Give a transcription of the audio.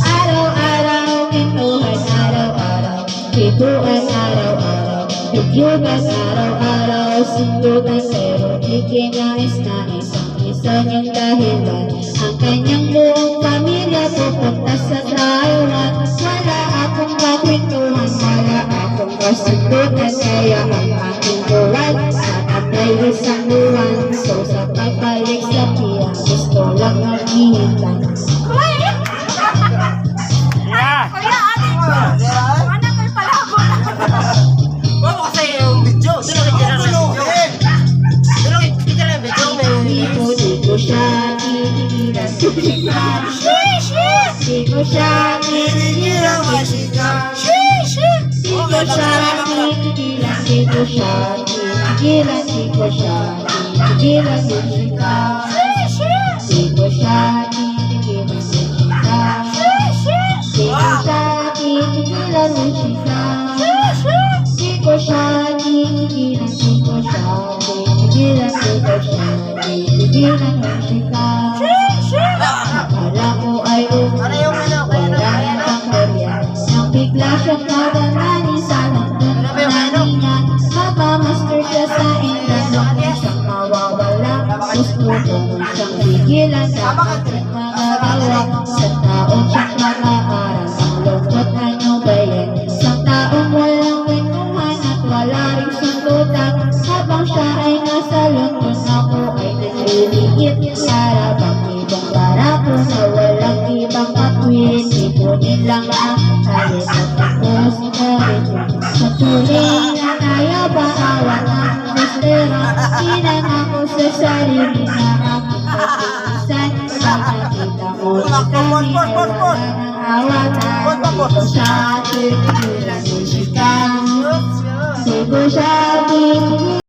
Araw-araw, kwentuhan araw-araw, biguan araw-araw, bigyugan araw-araw, sundugan pero di kinais-nais ang isa niyang dahilan. Ang kanyang buong pamilya pupunta sa Taiwan. Wala akong kakwentuhan, wala akong kasundugan, kaya ang aking buwan nakatay isang buwan. So sa pagbalik sa piya, gusto lang maghihintay. Kuya, ate mo! Anak ko'y palabo na! Bago kasi yung video. Di ko siya tinigilan. Di ko siya tinigilan. Di ko siya tinigilan. Di ko siya tinigilan. Di ko siya tinigilan. Di ko siya tinigilan. Di ko siya tinigilan. Di ko siya tinigilan. Di ko siya tinigilan. Akala ko ay wala nang karya. Nang bigla siyang naganani sa london niya. Mapamaster siya sa England. Huwag siyang mawawala. Gusto ko siyang bigilan. Dapat rin magagawa. Sa taon siyang mag-aaral. Ang lungkot ano ba yan? Isang taong walang kwentuhan at wala rin sundutan. Habang siya ay nasa London, ako ay nagliliit. Para bang ibang barako na walang ibang katwin. Ipunin lang ang halit at tapos ikalit. Sa tuloy na tayo baawan ang mistero. Inan ako sa sarili na aking kapilisan. Pag nakita mo na kami ay wala ng awatan. Dito sa ating bilang musika. Dito siya